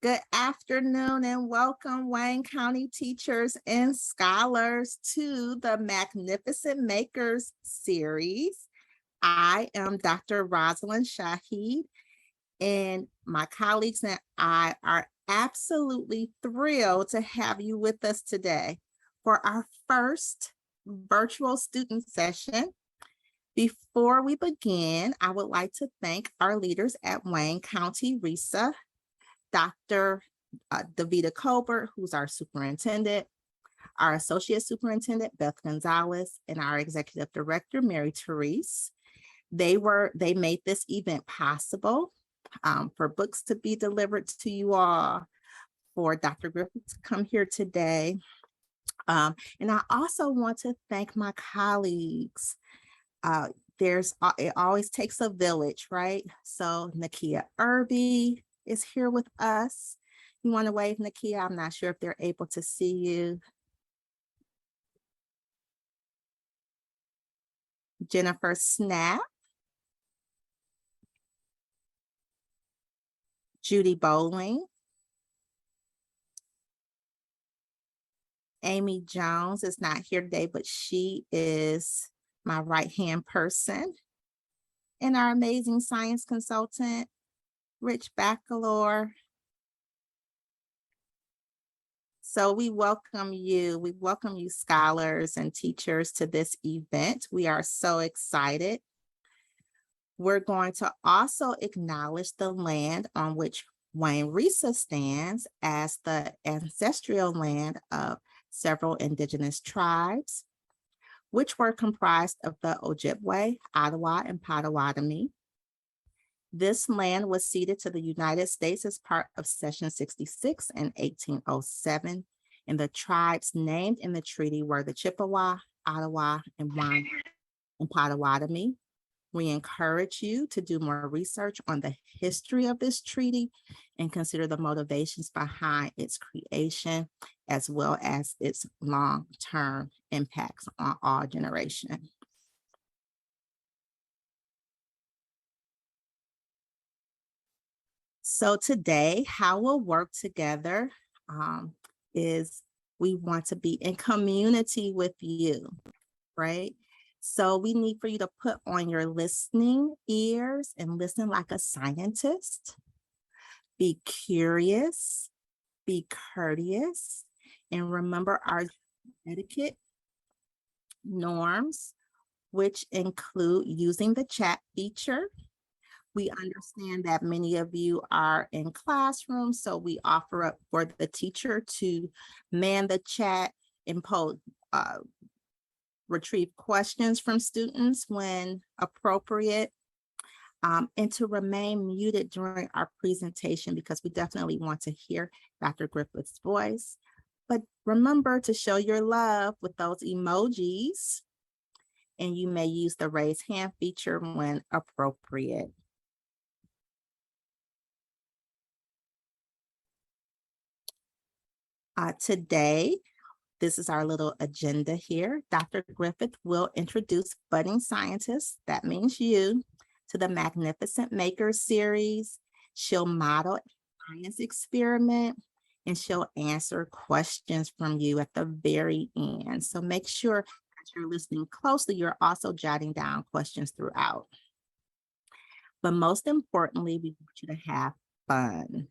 Good afternoon and welcome, Wayne County teachers and scholars, to the Magnificent Makers series. I am Dr. Rosalind Shaheed, and my colleagues and I are absolutely thrilled to have you with us today for our first virtual student session. Before we begin, I would like to thank our leaders at Wayne County RESA, Dr. Davita Colbert, who's our superintendent, our associate superintendent, Beth Gonzalez, and our executive director, Mary Therese. They made this event possible for books to be delivered to you all, for Dr. Griffith to come here today. And I also want to thank my colleagues. It always takes a village, right? So Nakia Irby is here with us. You want to wave, Nakia? I'm not sure if they're able to see you. Jennifer Snap. Judy Bowling. Amy Jones is not here today, but she is my right-hand person. And our amazing science consultant, Rich Bacalor. So we welcome you, scholars and teachers, to this event. We are so excited. We're going to also acknowledge the land on which Wayne RESA stands as the ancestral land of several indigenous tribes, which were comprised of the Ojibwe, Ottawa, and Potawatomi. This land was ceded to the United States as part of Session 66 in 1807, and the tribes named in the treaty were the Chippewa, Ottawa, and Potawatomi. We encourage you to do more research on the history of this treaty and consider the motivations behind its creation, as well as its long-term impacts on all generations. So today, how we'll work together is we want to be in community with you, right? So we need for you to put on your listening ears and listen like a scientist. Be curious, be courteous, and remember our etiquette norms, which include using the chat feature. We understand that many of you are in classrooms, so we offer up for the teacher to man the chat and retrieve questions from students when appropriate, and to remain muted during our presentation, because we definitely want to hear Dr. Griffith's voice. But remember to show your love with those emojis, and you may use the raise hand feature when appropriate. Today, this is our little agenda here. Dr. Griffith will introduce budding scientists, that means you, to the Magnificent Makers series. She'll model a science experiment, and she'll answer questions from you at the very end. So make sure that you're listening closely. You're also jotting down questions throughout. But most importantly, we want you to have fun.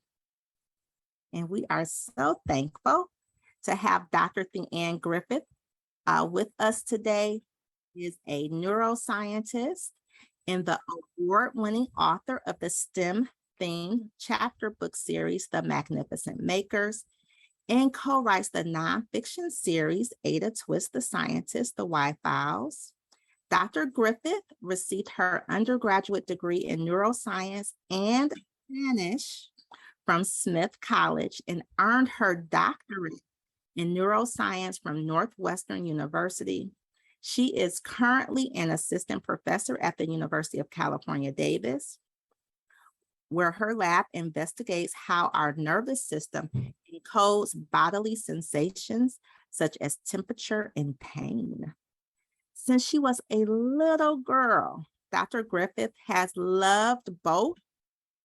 And we are so thankful to have Dr. Theanne Griffith with us today. She is a neuroscientist and the award-winning author of the STEM theme chapter book series, The Magnificent Makers, and co-writes the nonfiction series, Ada Twist the Scientist, The Why Files. Dr. Griffith received her undergraduate degree in neuroscience and Spanish from Smith College and earned her doctorate in neuroscience from Northwestern University. She is currently an assistant professor at the University of California, Davis, where her lab investigates how our nervous system encodes bodily sensations such as temperature and pain. Since she was a little girl, Dr. Griffith has loved both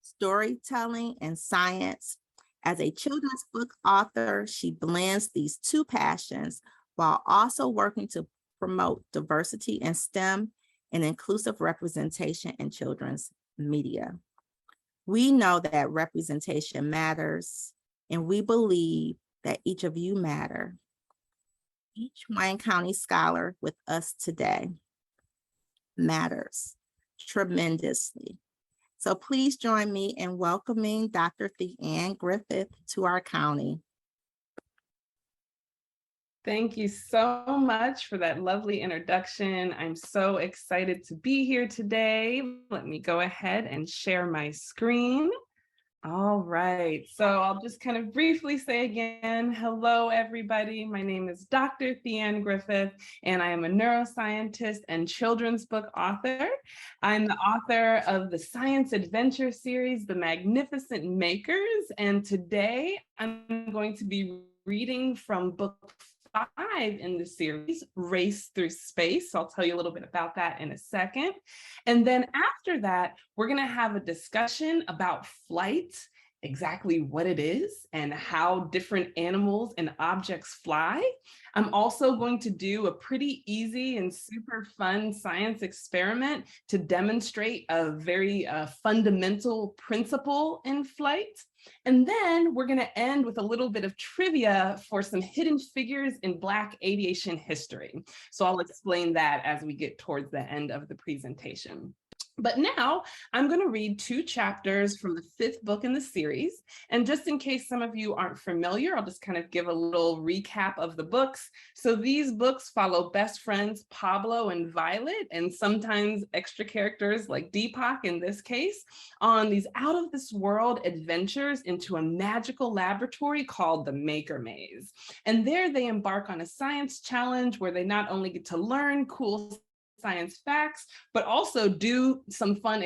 storytelling and science, As a children's book author, she blends these two passions while also working to promote diversity in STEM and inclusive representation in children's media. We know that representation matters, and we believe that each of you matter. Each Wayne County scholar with us today matters tremendously. So please join me in welcoming Dr. Theanne Griffith to our county. Thank you so much for that lovely introduction. I'm so excited to be here today. Let me go ahead and share my screen. All right, so I'll just kind of briefly say again, hello everybody. My name is Dr. Theanne Griffith, and I am a neuroscientist and children's book author. I'm the author of the science adventure series, The Magnificent Makers, and today I'm going to be reading from book 5 in the series, Race Through Space. So I'll tell you a little bit about that in a second. And then after that, we're going to have a discussion about flight, exactly what it is and how different animals and objects fly. I'm also going to do a pretty easy and super fun science experiment to demonstrate a very fundamental principle in flight. And then we're going to end with a little bit of trivia for some hidden figures in Black aviation history. So I'll explain that as we get towards the end of the presentation. But now I'm going to read 2 chapters from the 5th book in the series. And just in case some of you aren't familiar, I'll just kind of give a little recap of the books. So these books follow best friends Pablo and Violet, and sometimes extra characters like Deepak in this case, on these out of this world adventures into a magical laboratory called the Maker Maze. And there they embark on a science challenge where they not only get to learn cool science facts, but also do some fun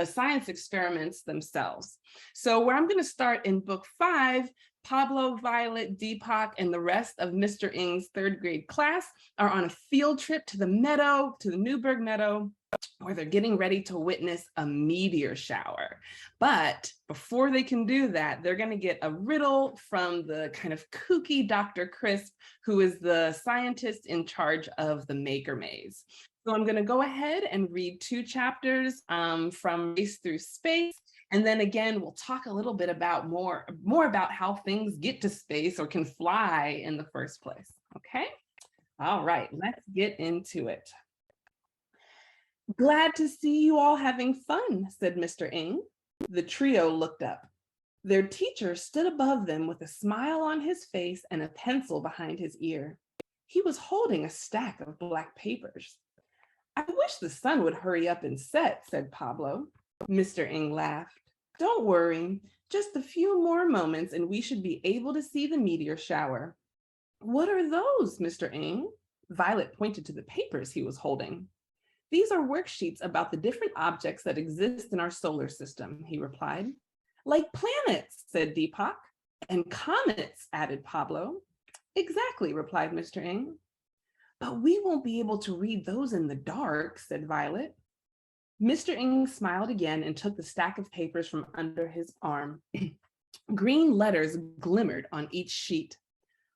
science experiments themselves. So where I'm going to start in book 5, Pablo, Violet, Deepak, and the rest of Mr. Ng's 3rd grade class are on a field trip to the meadow, to the Newburgh Meadow, where they're getting ready to witness a meteor shower. But before they can do that, they're going to get a riddle from the kind of kooky Dr. Crisp, who is the scientist in charge of the Maker Maze. So I'm going to go ahead and read 2 chapters from Race Through Space. And then again, we'll talk a little bit about more about how things get to space or can fly in the first place. Okay? All right, let's get into it. Glad to see you all having fun, said Mr. Ng. The trio looked up. Their teacher stood above them with a smile on his face and a pencil behind his ear. He was holding a stack of black papers. I wish the sun would hurry up and set, said Pablo. Mr. Ng laughed. Don't worry, just a few more moments and we should be able to see the meteor shower. What are those, Mr. Ng? Violet pointed to the papers he was holding. These are worksheets about the different objects that exist in our solar system, he replied. Like planets, said Deepak. And comets, added Pablo. Exactly, replied Mr. Ng. But we won't be able to read those in the dark, said Violet. Mr. Ng smiled again and took the stack of papers from under his arm. Green letters glimmered on each sheet.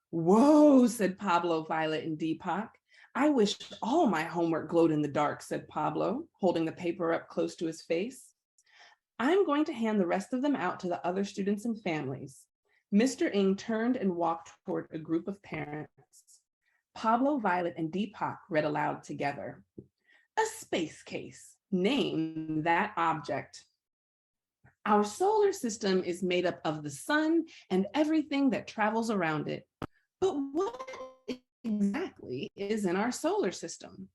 Whoa, said Pablo, Violet, and Deepak. I wish all my homework glowed in the dark, said Pablo, holding the paper up close to his face. I'm going to hand the rest of them out to the other students and families. Mr. Ng turned and walked toward a group of parents. Pablo, Violet, and Deepak read aloud together. A space case. Name that object. Our solar system is made up of the sun and everything that travels around it. But what exactly is in our solar system?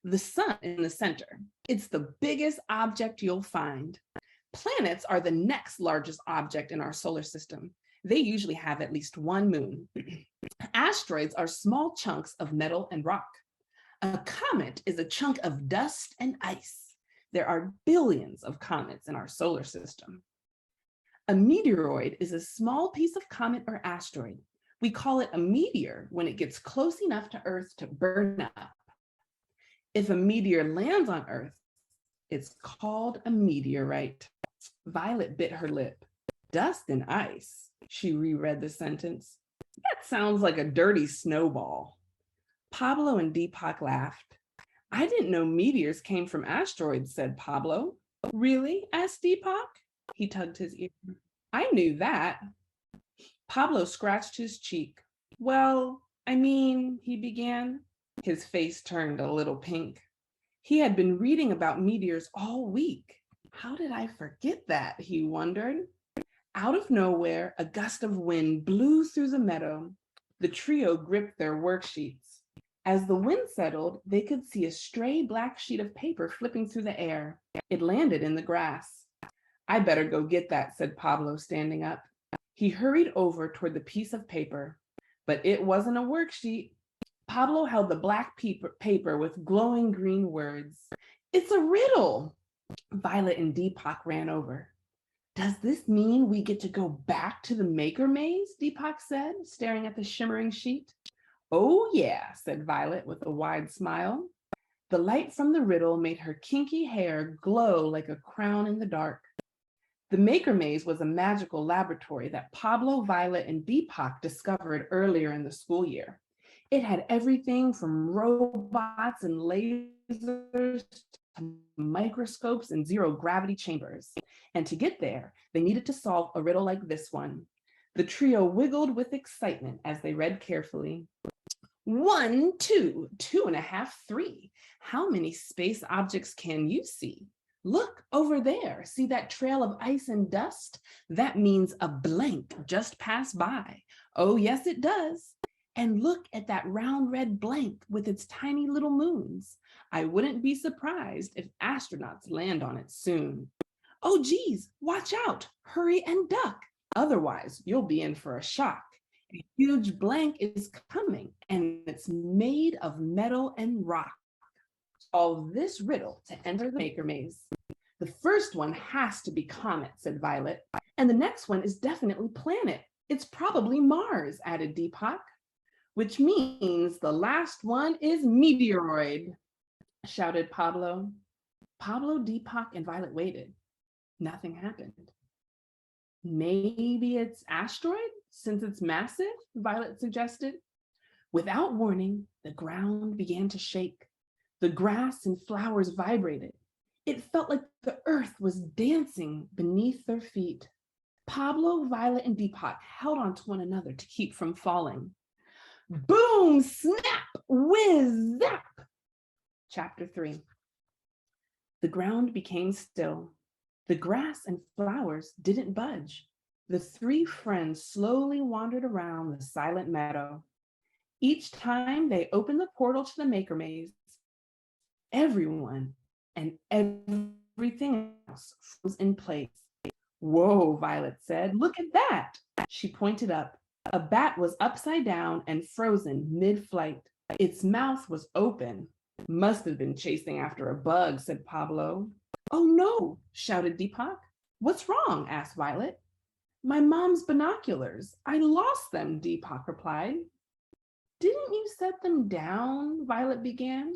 The sun in the center. It's the biggest object you'll find. Planets are the next largest object in our solar system. They usually have at least one moon. Asteroids are small chunks of metal and rock. A comet is a chunk of dust and ice. There are billions of comets in our solar system. A meteoroid is a small piece of comet or asteroid. We call it a meteor when it gets close enough to Earth to burn up. If a meteor lands on Earth, it's called a meteorite. Violet bit her lip. Dust and ice. She reread the sentence. That sounds like a dirty snowball. Pablo and Deepak laughed. I didn't know meteors came from asteroids, said Pablo. Really? Asked Deepak. He tugged his ear. I knew that. Pablo scratched his cheek. Well, I mean, he began. His face turned a little pink. He had been reading about meteors all week. How did I forget that? He wondered. Out of nowhere, a gust of wind blew through the meadow. The trio gripped their worksheets. As the wind settled, they could see a stray black sheet of paper flipping through the air. It landed in the grass. I better go get that, said Pablo, standing up. He hurried over toward the piece of paper, but it wasn't a worksheet. Pablo held the black paper with glowing green words. It's a riddle. Violet and Deepak ran over. Does this mean we get to go back to the Maker Maze? Deepak said, staring at the shimmering sheet. Oh yeah, said Violet with a wide smile. The light from the riddle made her kinky hair glow like a crown in the dark. The Maker Maze was a magical laboratory that Pablo, Violet, and Deepak discovered earlier in the school year. It had everything from robots and lasers to microscopes and zero-gravity chambers. And to get there, they needed to solve a riddle like this one. The trio wiggled with excitement as they read carefully. 1, 2, 2.5, 3. How many space objects can you see? Look over there. See that trail of ice and dust? That means a blank just passed by. Oh, yes, it does. And look at that round red blank with its tiny little moons. I wouldn't be surprised if astronauts land on it soon. Oh, geez, watch out. Hurry and duck. Otherwise, you'll be in for a shock. A huge blank is coming, and it's made of metal and rock. Solve this riddle to enter the Maker Maze. The first one has to be comet, said Violet, and the next one is definitely planet. It's probably Mars, added Deepak, which means the last one is meteoroid, shouted Pablo. Pablo, Deepak, and Violet waited. Nothing happened. Maybe it's asteroid, since it's massive, Violet suggested. Without warning, the ground began to shake. The grass and flowers vibrated. It felt like the earth was dancing beneath their feet. Pablo, Violet, and Deepak held on to one another to keep from falling. Boom, snap, whiz, zap. Chapter 3. The ground became still. The grass and flowers didn't budge. The three friends slowly wandered around the silent meadow. Each time they opened the portal to the Maker Maze, everyone and everything else froze in place. Whoa, Violet said, look at that. She pointed up. A bat was upside down and frozen mid-flight. Its mouth was open. Must have been chasing after a bug, said Pablo. Oh no, shouted Deepak. What's wrong? Asked Violet. My mom's binoculars. I lost them, Deepak replied. Didn't you set them down? Violet began.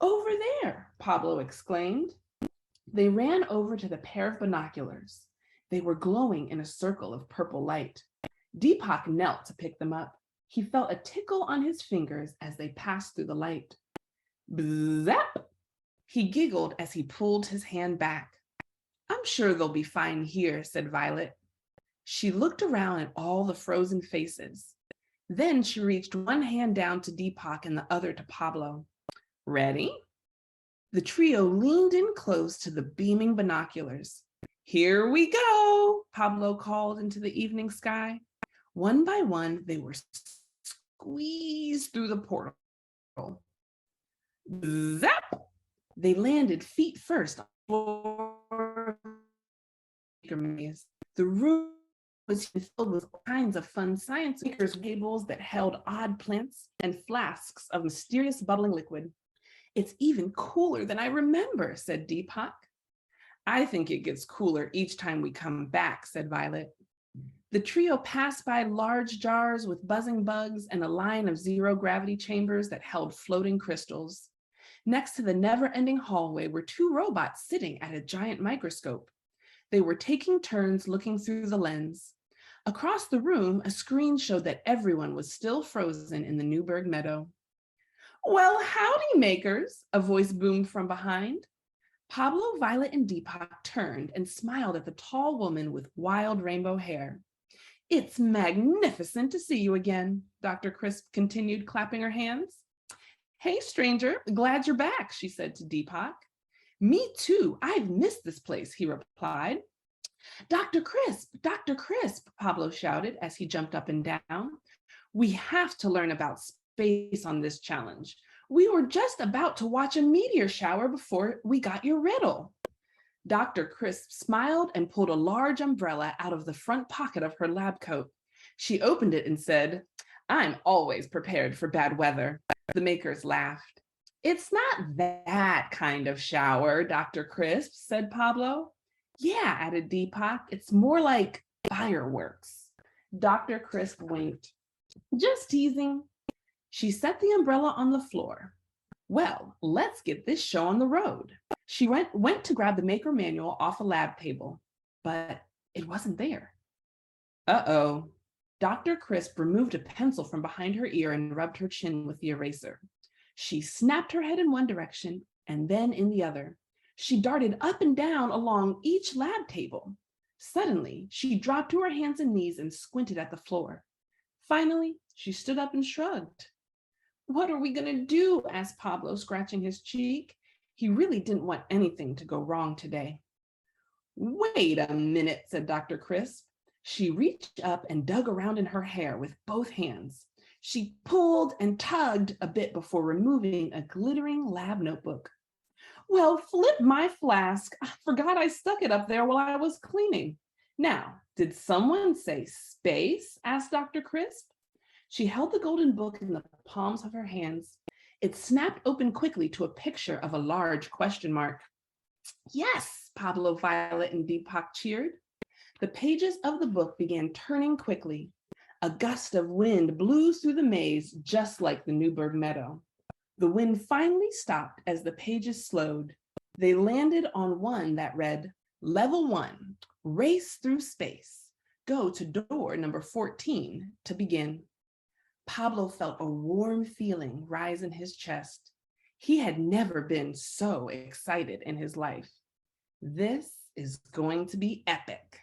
Over there, Pablo exclaimed. They ran over to the pair of binoculars. They were glowing in a circle of purple light. Deepak knelt to pick them up. He felt a tickle on his fingers as they passed through the light. Zap! He giggled as he pulled his hand back. I'm sure they'll be fine here, said Violet. She looked around at all the frozen faces. Then she reached one hand down to Deepak and the other to Pablo. Ready? The trio leaned in close to the beaming binoculars. Here we go, Pablo called into the evening sky. One by one, they were squeezed through the portal. Zap! They landed feet first on the floor. The room was filled with all kinds of fun science makers' tables that held odd plants and flasks of mysterious bubbling liquid. It's even cooler than I remember, said Deepak. I think it gets cooler each time we come back, said Violet. The trio passed by large jars with buzzing bugs and a line of zero-gravity chambers that held floating crystals. Next to the never-ending hallway were two robots sitting at a giant microscope. They were taking turns looking through the lens. Across the room, a screen showed that everyone was still frozen in the Newburgh meadow. "Well, howdy, makers," a voice boomed from behind. Pablo, Violet, and Deepak turned and smiled at the tall woman with wild rainbow hair. "It's magnificent to see you again," Dr. Crisp continued, clapping her hands. "Hey, stranger, glad you're back," she said to Deepak. "Me too, I've missed this place," he replied. Dr. Crisp, Pablo shouted as he jumped up and down. "We have to learn about space on this challenge. We were just about to watch a meteor shower before we got your riddle." Dr. Crisp smiled and pulled a large umbrella out of the front pocket of her lab coat. She opened it and said, "I'm always prepared for bad weather." The makers laughed. "It's not that kind of shower, Dr. Crisp," said Pablo. "Yeah," added Deepak, "it's more like fireworks." Dr. Crisp winked. "Just teasing." She set the umbrella on the floor. "Well, let's get this show on the road." She went to grab the maker manual off a lab table, but it wasn't there. Uh-oh. Dr. Crisp removed a pencil from behind her ear and rubbed her chin with the eraser. She snapped her head in one direction and then in the other. She darted up and down along each lab table. Suddenly, she dropped to her hands and knees and squinted at the floor. Finally, she stood up and shrugged. "What are we going to do?" asked Pablo, scratching his cheek. He really didn't want anything to go wrong today. "Wait a minute," said Dr. Crisp. She reached up and dug around in her hair with both hands. She pulled and tugged a bit before removing a glittering lab notebook. "Well, flip my flask. I forgot I stuck it up there while I was cleaning. Now, did someone say space?" asked Dr. Crisp. She held the golden book in the palms of her hands. It snapped open quickly to a picture of a large question mark. "Yes," Pablo, Violet, and Deepak cheered. The pages of the book began turning quickly. A gust of wind blew through the maze, just like the Newburgh meadow. The wind finally stopped as the pages slowed. They landed on one that read, "Level 1, Race Through Space. Go to door number 14 to begin." Pablo felt a warm feeling rise in his chest. He had never been so excited in his life. This is going to be epic.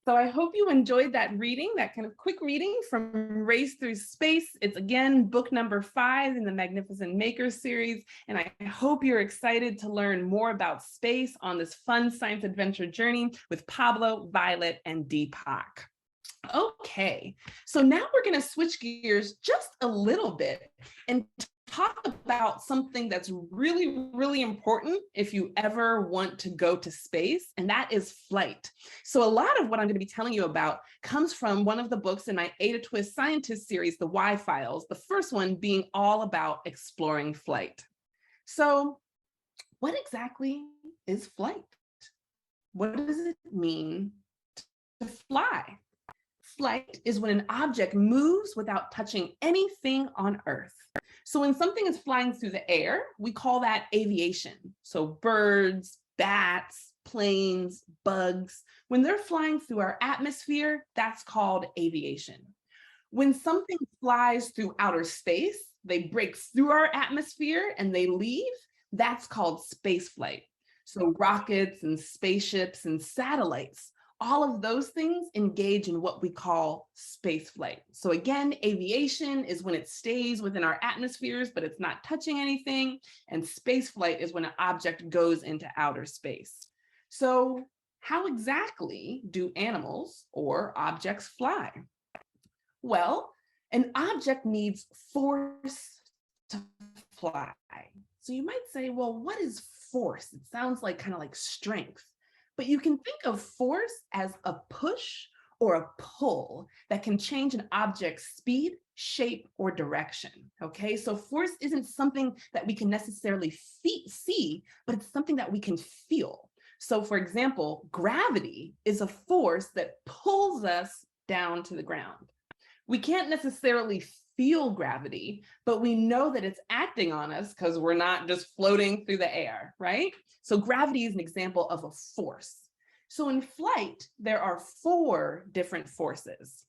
So I hope you enjoyed that reading, that kind of quick reading from Race Through Space. It's again book number 5 in the Magnificent Maker series, and I hope you're excited to learn more about space on this fun science adventure journey with Pablo, Violet, and Deepak. Okay, so now we're going to switch gears just a little bit and talk about something that's really, really important if you ever want to go to space, and that is flight. So a lot of what I'm going to be telling you about comes from one of the books in my Ada Twist Scientist series, the Why Files, the first one being all about exploring flight. So what exactly is flight? What does it mean to fly? Flight is when an object moves without touching anything on Earth. So when something is flying through the air, we call that aviation. So birds, bats, planes, bugs, when they're flying through our atmosphere, that's called aviation. When something flies through outer space, they break through our atmosphere and they leave, that's called space flight. So rockets and spaceships and satellites, all of those things engage in what we call space flight. So again, aviation is when it stays within our atmospheres, but it's not touching anything. And space flight is when an object goes into outer space. So how exactly do animals or objects fly? Well, an object needs force to fly. So you might say, well, what is force? It sounds like kind of like strength. But you can think of force as a push or a pull that can change an object's speed, shape, or direction, okay? So force isn't something that we can necessarily see, but it's something that we can feel. So for example, gravity is a force that pulls us down to the ground. We can't necessarily feel gravity, but we know that it's acting on us because we're not just floating through the air, right? So gravity is an example of a force. So in flight, there are 4 different forces.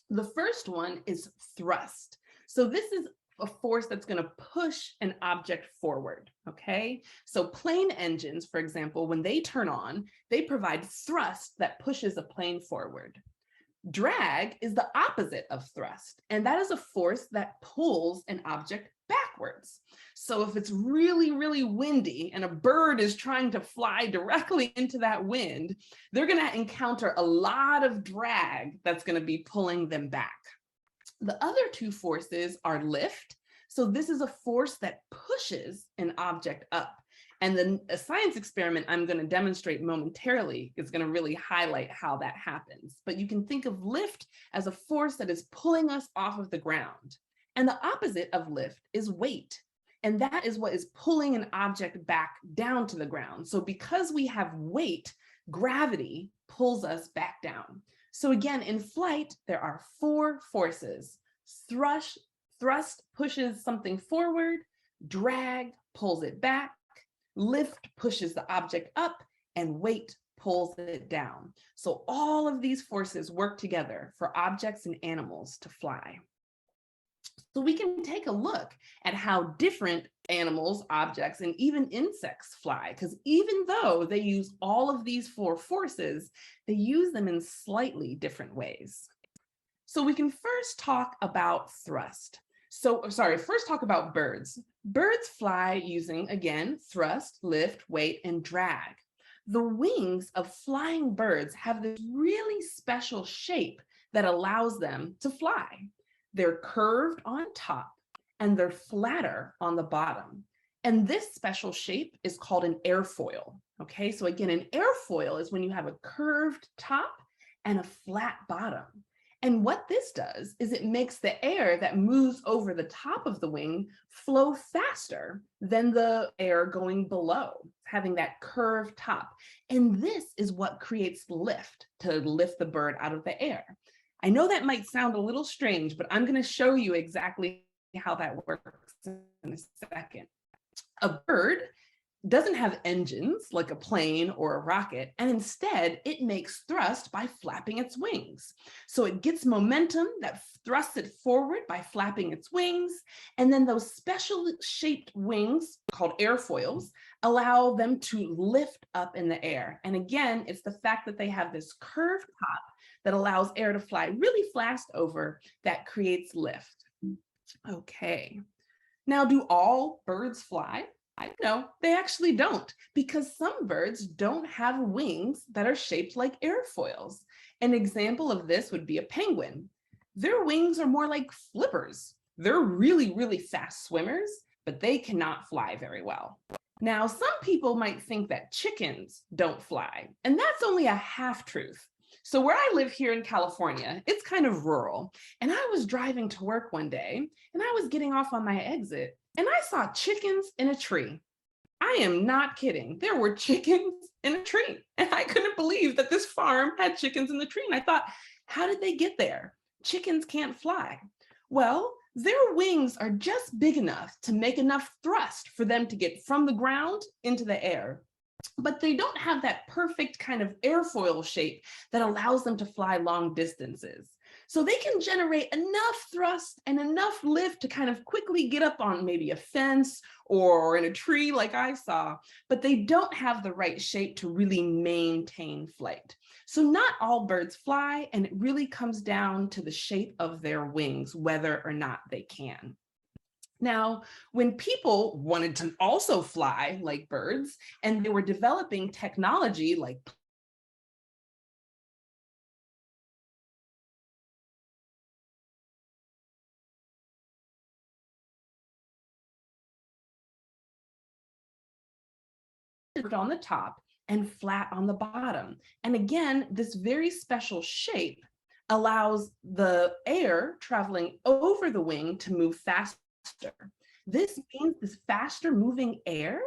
The first one is thrust. So this is a force that's going to push an object forward, okay? So plane engines, for example, when they turn on, they provide thrust that pushes a plane forward. Drag is the opposite of thrust, and that is a force that pulls an object backwards. So if it's really, really windy and a bird is trying to fly directly into that wind, they're going to encounter a lot of drag that's going to be pulling them back. The other 2 forces are lift. So this is a force that pushes an object up. And then a science experiment I'm going to demonstrate momentarily is going to really highlight how that happens. But you can think of lift as a force that is pulling us off of the ground. And the opposite of lift is weight. And that is what is pulling an object back down to the ground. So because we have weight, gravity pulls us back down. So again, in flight, there are 4 forces. Thrust pushes something forward, drag pulls it back, lift pushes the object up, and weight pulls it down. So all of these forces work together for objects and animals to fly. So we can take a look at how different animals, objects, and even insects fly, because even though they use all of these 4 forces, they use them in slightly different ways. So we can first talk about thrust. First talk about birds. Birds fly using, again, thrust, lift, weight, and drag. The wings of flying birds have this really special shape that allows them to fly. They're curved on top and they're flatter on the bottom. And this special shape is called an airfoil. Okay, so again, an airfoil is when you have a curved top and a flat bottom. And what this does is it makes the air that moves over the top of the wing flow faster than the air going below, having that curved top. And this is what creates lift, to lift the bird out of the air. I know that might sound a little strange, but I'm going to show you exactly how that works in a second. A bird doesn't have engines like a plane or a rocket, and instead it makes thrust by flapping its wings. So it gets momentum that thrusts it forward by flapping its wings, and then those special shaped wings called airfoils allow them to lift up in the air. And again, it's the fact that they have this curved top that allows air to fly really fast over that creates lift. Okay. Now, do all birds fly? No, they actually don't, because some birds don't have wings that are shaped like airfoils. An example of this would be a penguin. Their wings are more like flippers. They're really, really fast swimmers, but they cannot fly very well. Now, some people might think that chickens don't fly, and that's only a half-truth. So where I live here in California, it's kind of rural, and I was driving to work one day, and I was getting off on my exit, and I saw chickens in a tree. I am not kidding. There were chickens in a tree, and I couldn't believe that this farm had chickens in the tree. And I thought, how did they get there? Chickens can't fly. Well, their wings are just big enough to make enough thrust for them to get from the ground into the air. But they don't have that perfect kind of airfoil shape that allows them to fly long distances. So they can generate enough thrust and enough lift to kind of quickly get up on maybe a fence or in a tree like I saw, but they don't have the right shape to really maintain flight. So not all birds fly, and it really comes down to the shape of their wings, whether or not they can. Now, when people wanted to also fly like birds, and they were developing technology like on the top and flat on the bottom. And again, this very special shape allows the air traveling over the wing to move faster. This means this faster moving air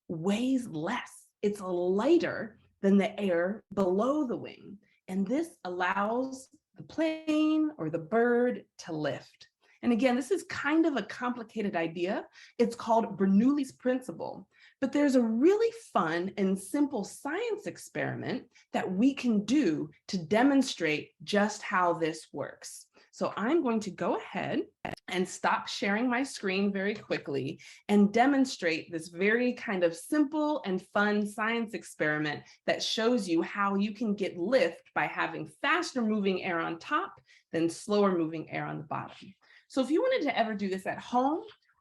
weighs less. It's lighter than the air below the wing. And this allows the plane or the bird to lift. And again, this is kind of a complicated idea. It's called Bernoulli's principle. But there's a really fun and simple science experiment that we can do to demonstrate just how this works. So I'm going to go ahead and stop sharing my screen very quickly and demonstrate this very kind of simple and fun science experiment that shows you how you can get lift by having faster moving air on top than slower moving air on the bottom. So if you wanted to ever do this at home,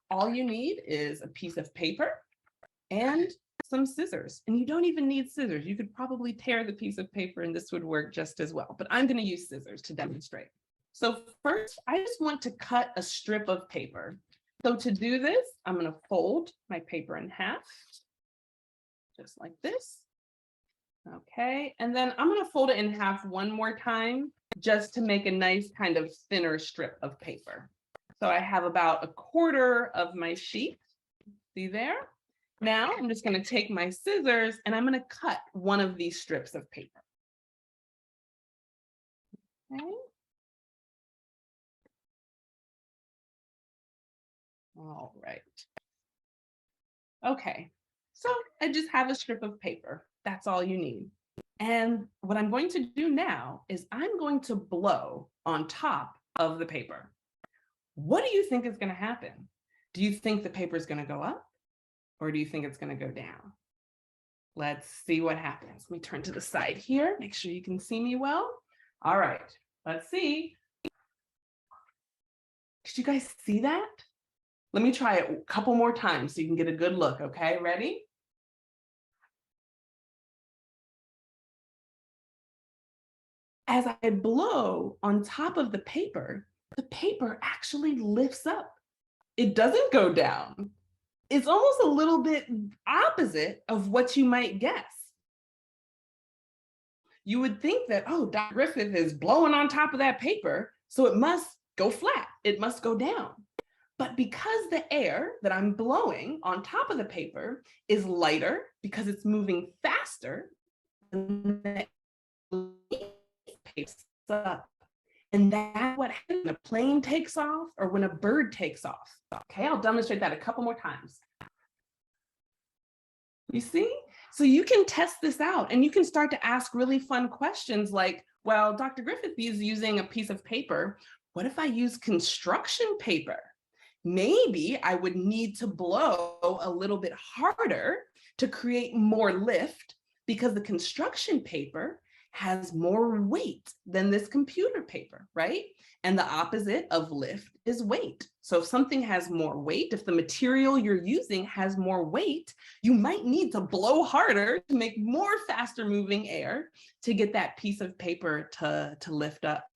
all you need is a piece of paper and some scissors. And you don't even need scissors. You could probably tear the piece of paper and this would work just as well. But I'm going to use scissors to demonstrate. So first, I just want to cut a strip of paper. So to do this, I'm going to fold my paper in half, just like this. Okay, and then I'm going to fold it in half one more time, just to make a nice kind of thinner strip of paper. So I have about a quarter of my sheet. See there? Now I'm just going to take my scissors and I'm going to cut one of these strips of paper. Okay. All right. Okay, so I just have a strip of paper. That's all you need. And what I'm going to do now is I'm going to blow on top of the paper. What do you think is going to happen? Do you think the paper is going to go up, or do you think it's going to go down? Let's see what happens. Let me turn to the side here, make sure you can see me well. All right, let's see. Did you guys see that? Let me try it a couple more times so you can get a good look, okay? Ready? As I blow on top of the paper actually lifts up. It doesn't go down. It's almost a little bit opposite of what you might guess. You would think that, oh, Dr. Griffith is blowing on top of that paper, so it must go flat. It must go down. But because the air that I'm blowing on top of the paper is lighter, because it's moving faster, the pace up. And that's what happens when a plane takes off or when a bird takes off. Okay, I'll demonstrate that a couple more times. You see? So you can test this out and you can start to ask really fun questions like, well, Dr. Griffith is using a piece of paper. What if I use construction paper? Maybe I would need to blow a little bit harder to create more lift because the construction paper has more weight than this computer paper, right? And the opposite of lift is weight. So if something has more weight, if the material you're using has more weight, you might need to blow harder to make more faster moving air to get that piece of paper to lift up.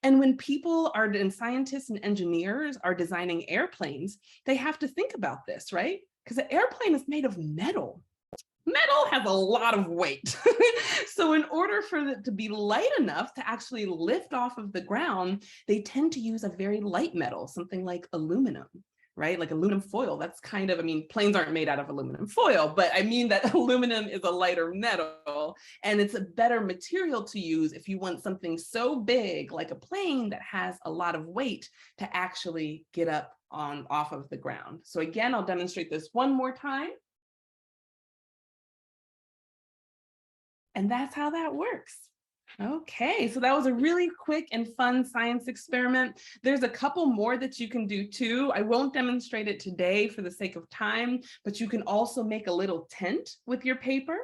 And when people are, and scientists and engineers are designing airplanes, they have to think about this, right? Because an airplane is made of metal. Metal has a lot of weight. So in order for it to be light enough to actually lift off of the ground, they tend to use a very light metal, something like aluminum, right? Like aluminum foil. That's kind of, I mean, planes aren't made out of aluminum foil, but I mean that aluminum is a lighter metal and it's a better material to use if you want something so big like a plane that has a lot of weight to actually get up off of the ground. So again, I'll demonstrate this one more time. And that's how that works. Okay, so that was a really quick and fun science experiment. There's a couple more that you can do too. I won't demonstrate it today for the sake of time, but you can also make a little tent with your paper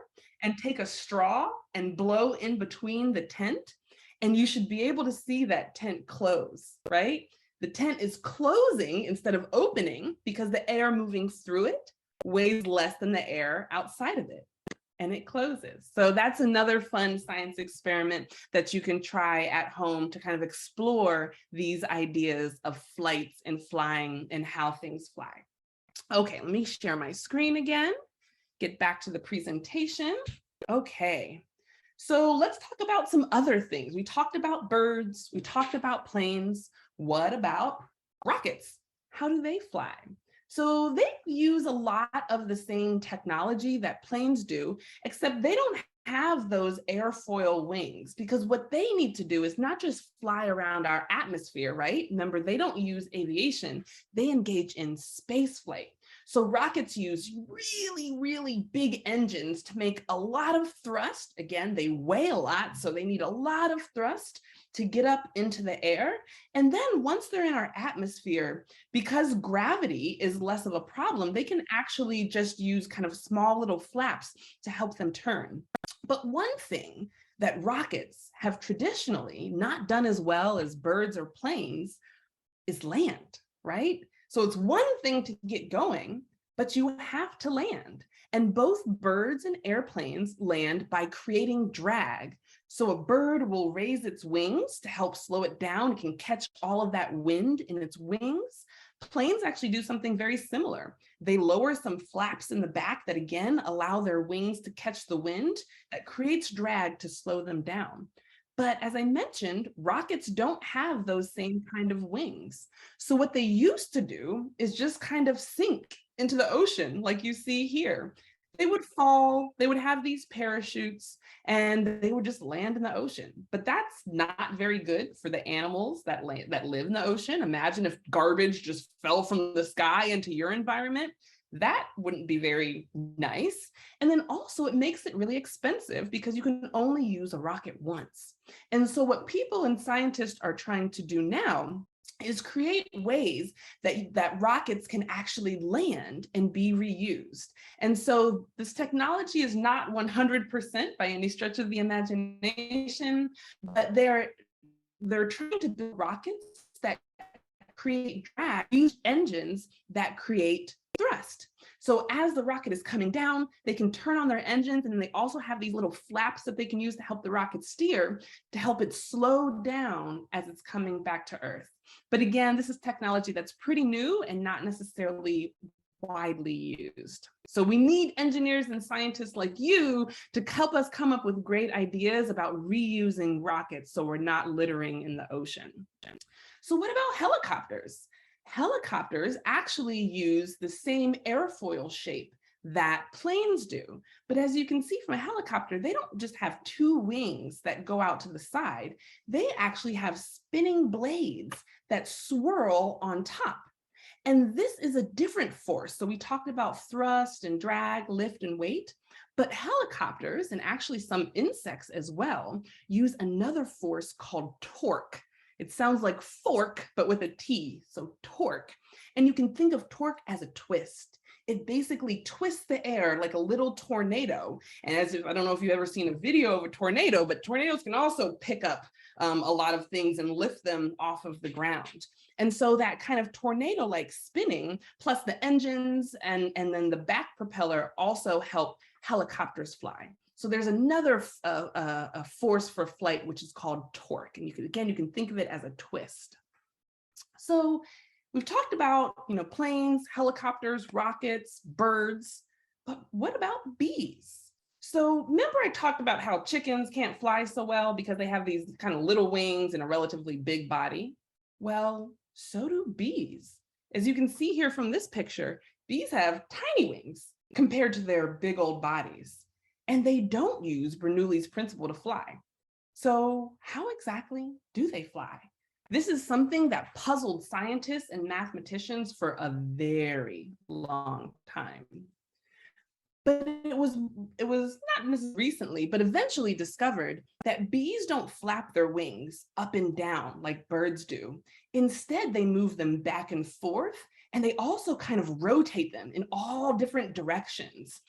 and take a straw and blow in between the tent. And you should be able to see that tent close, right? The tent is closing instead of opening because the air moving through it weighs less than the air outside of it. And it closes. So that's another fun science experiment that you can try at home to kind of explore these ideas of flights and flying and how things fly. Okay, let me share my screen again, get back to the presentation. Okay, so let's talk about some other things. We talked about birds, we talked about planes. What about rockets? How do they fly? So they use a lot of the same technology that planes do, except they don't have those airfoil wings because what they need to do is not just fly around our atmosphere, right? Remember, they don't use aviation, they engage in space flight. So rockets use really, really big engines to make a lot of thrust. Again, they weigh a lot, so they need a lot of thrust to get up into the air. And then once they're in our atmosphere, because gravity is less of a problem, they can actually just use kind of small little flaps to help them turn. But one thing that rockets have traditionally not done as well as birds or planes is land, right? So it's one thing to get going, but you have to land. And both birds and airplanes land by creating drag. So a bird will raise its wings to help slow it down. It can catch all of that wind in its wings. Planes actually do something very similar. They lower some flaps in the back that again allow their wings to catch the wind that creates drag to slow them down. But as I mentioned, rockets don't have those same kind of wings. So what they used to do is just kind of sink into the ocean like you see here. They would fall, they would have these parachutes, and they would just land in the ocean. But that's not very good for the animals that live in the ocean. Imagine if garbage just fell from the sky into your environment. That wouldn't be very nice. And then also it makes it really expensive because you can only use a rocket once. And so what people and scientists are trying to do now is create ways that rockets can actually land and be reused. And so this technology is not 100% by any stretch of the imagination, but they're trying to build rockets that create drag, use engines that create thrust. So as the rocket is coming down, they can turn on their engines, and they also have these little flaps that they can use to help the rocket steer, to help it slow down as it's coming back to Earth. But again, this is technology that's pretty new and not necessarily widely used. So we need engineers and scientists like you to help us come up with great ideas about reusing rockets so we're not littering in the ocean. So what about helicopters? Helicopters actually use the same airfoil shape that planes do. But as you can see from a helicopter, they don't just have two wings that go out to the side. They actually have spinning blades that swirl on top. And this is a different force. So we talked about thrust and drag, lift and weight, but helicopters, and actually some insects as well, use another force called torque. It sounds like fork, but with a T, so torque. And you can think of torque as a twist. It basically twists the air like a little tornado. And as if, I don't know if you've ever seen a video of a tornado, but tornadoes can also pick up a lot of things and lift them off of the ground. And so that kind of tornado-like spinning, plus the engines and then the back propeller also help helicopters fly. So there's another a force for flight, which is called torque. And you can think of it as a twist. So we've talked about, planes, helicopters, rockets, birds, but what about bees? So remember I talked about how chickens can't fly so well because they have these kind of little wings and a relatively big body? Well, so do bees. As you can see here from this picture, bees have tiny wings compared to their big old bodies. And they don't use Bernoulli's principle to fly. So how exactly do they fly? This is something that puzzled scientists and mathematicians for a very long time. But it was not necessarily recently, but eventually discovered that bees don't flap their wings up and down like birds do. Instead, they move them back and forth, and they also kind of rotate them in all different directions.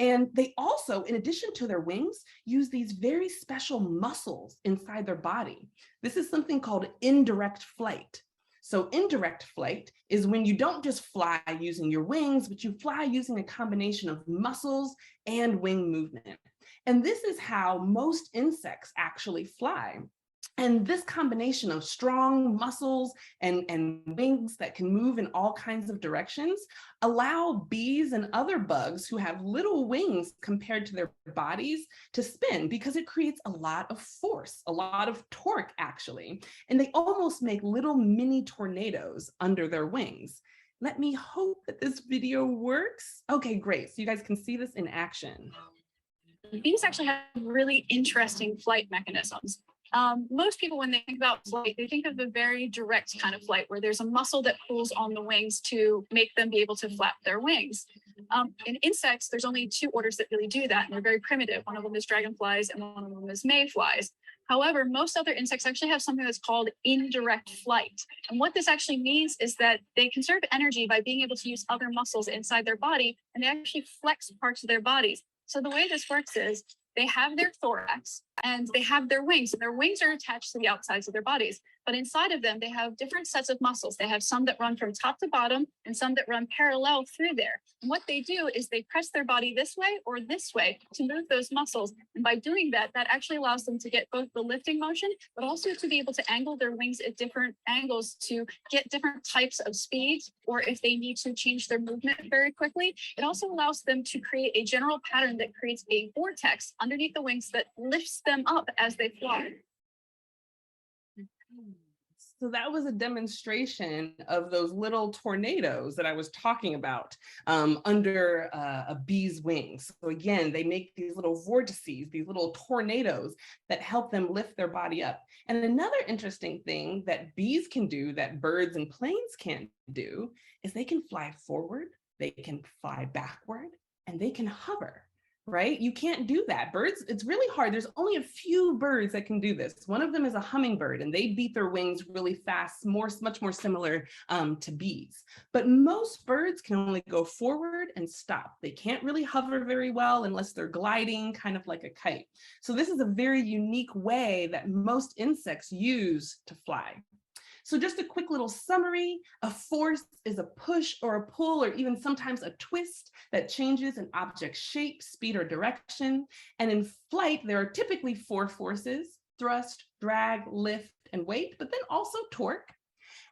And they also, in addition to their wings, use these very special muscles inside their body. This is something called indirect flight. So indirect flight is when you don't just fly using your wings, but you fly using a combination of muscles and wing movement. And this is how most insects actually fly. And this combination of strong muscles and wings that can move in all kinds of directions allow bees and other bugs who have little wings compared to their bodies to spin, because it creates a lot of force, a lot of torque actually. And they almost make little mini tornadoes under their wings. Let me hope that this video works. Okay, great. So you guys can see this in action. Bees actually have really interesting flight mechanisms. Most people, when they think about flight, they think of a very direct kind of flight where there's a muscle that pulls on the wings to make them be able to flap their wings. In insects, there's only two orders that really do that, and they're very primitive. One of them is dragonflies, and one of them is mayflies. However, most other insects actually have something that's called indirect flight. And what this actually means is that they conserve energy by being able to use other muscles inside their body, and they actually flex parts of their bodies. So the way this works is they have their thorax and they have their wings, and their wings are attached to the outsides of their bodies. But inside of them, they have different sets of muscles. They have some that run from top to bottom and some that run parallel through there. And what they do is they press their body this way or this way to move those muscles. And by doing that, that actually allows them to get both the lifting motion, but also to be able to angle their wings at different angles to get different types of speeds, or if they need to change their movement very quickly. It also allows them to create a general pattern that creates a vortex underneath the wings that lifts them up as they fly. So that was a demonstration of those little tornadoes that I was talking about under a bee's wings. So again, they make these little vortices, these little tornadoes that help them lift their body up. And another interesting thing that bees can do that birds and planes can't do is they can fly forward, they can fly backward, and they can hover. Right? You can't do that. Birds, it's really hard. There's only a few birds that can do this. One of them is a hummingbird, and they beat their wings really fast, much more similar to bees. But most birds can only go forward and stop. They can't really hover very well unless they're gliding, kind of like a kite. So this is a very unique way that most insects use to fly. So just a quick little summary: a force is a push or a pull, or even sometimes a twist that changes an object's shape, speed, or direction. And in flight, there are typically four forces: thrust, drag, lift, and weight, but then also torque.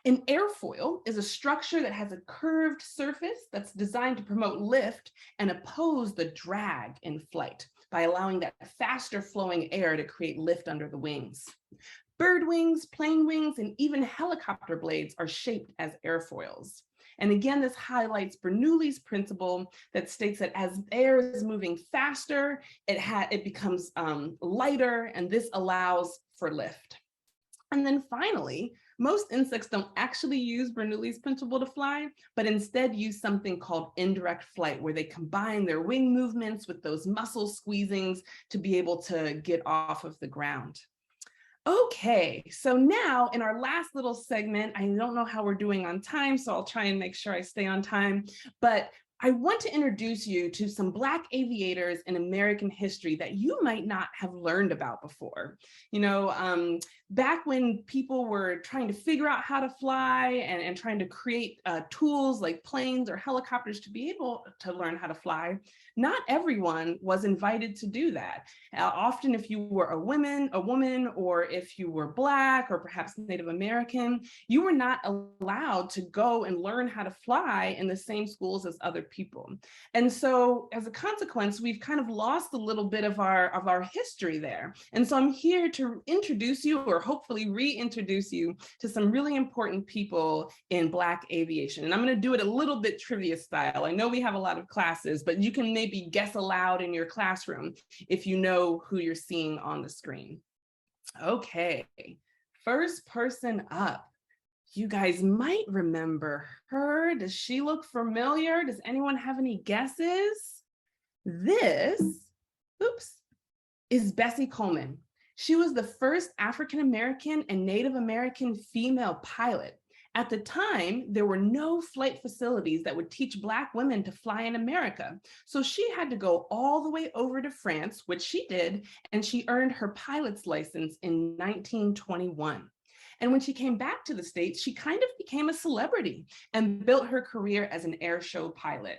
An airfoil is a structure that has a curved surface that's designed to promote lift and oppose the drag in flight by allowing that faster flowing air to create lift under the wings. Bird wings, plane wings, and even helicopter blades are shaped as airfoils. And again, this highlights Bernoulli's principle that states that as air is moving faster, it becomes lighter, and this allows for lift. And then finally, most insects don't actually use Bernoulli's principle to fly, but instead use something called indirect flight, where they combine their wing movements with those muscle squeezings to be able to get off of the ground. Okay, so now in our last little segment, I don't know how we're doing on time, so I'll try and make sure I stay on time, but I want to introduce you to some Black aviators in American history that you might not have learned about before. You know, back when people were trying to figure out how to fly and trying to create tools like planes or helicopters to be able to learn how to fly, not everyone was invited to do that. Often if you were a woman, or if you were Black or perhaps Native American, you were not allowed to go and learn how to fly in the same schools as other people. And so as a consequence, we've kind of lost a little bit of our history there. And so I'm here to introduce you, or hopefully reintroduce you, to some really important people in Black aviation. And I'm going to do it a little bit trivia style. I know we have a lot of classes, but you can maybe guess aloud in your classroom if you know who you're seeing on the screen. Okay, first person up. You guys might remember her. Does she look familiar? Does anyone have any guesses? This, is Bessie Coleman. She was the first African-American and Native American female pilot. At the time, there were no flight facilities that would teach Black women to fly in America. So she had to go all the way over to France, which she did, and she earned her pilot's license in 1921. And when she came back to the States, she kind of became a celebrity and built her career as an air show pilot.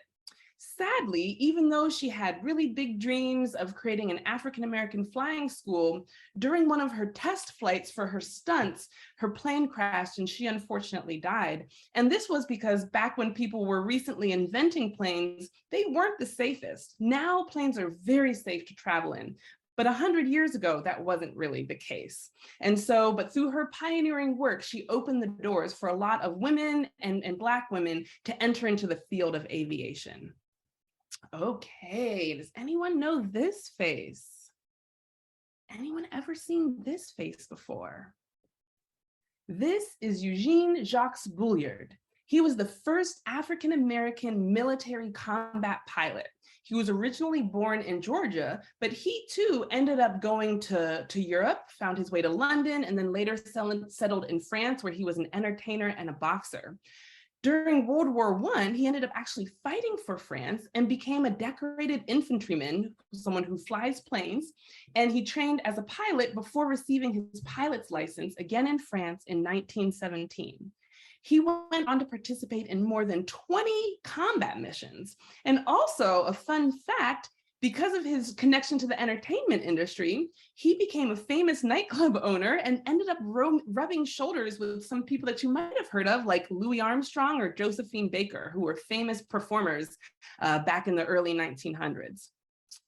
Sadly, even though she had really big dreams of creating an African-American flying school, during one of her test flights for her stunts, her plane crashed and she unfortunately died. And this was because back when people were recently inventing planes, they weren't the safest. Now planes are very safe to travel in. But 100 years ago, that wasn't really the case. And so, but through her pioneering work, she opened the doors for a lot of women and Black women to enter into the field of aviation. Okay, does anyone know this face? Anyone ever seen this face before? This is Eugene Jacques Bulliard. He was the first African-American military combat pilot. He was originally born in Georgia, but he too ended up going to Europe, found his way to London, and then later settled in France, where he was an entertainer and a boxer. During World War I, he ended up actually fighting for France and became a decorated infantryman, someone who flies planes, and he trained as a pilot before receiving his pilot's license again in France in 1917. He went on to participate in more than 20 combat missions. And also, a fun fact, because of his connection to the entertainment industry, he became a famous nightclub owner and ended up rubbing shoulders with some people that you might have heard of, like Louis Armstrong or Josephine Baker, who were famous performers back in the early 1900s.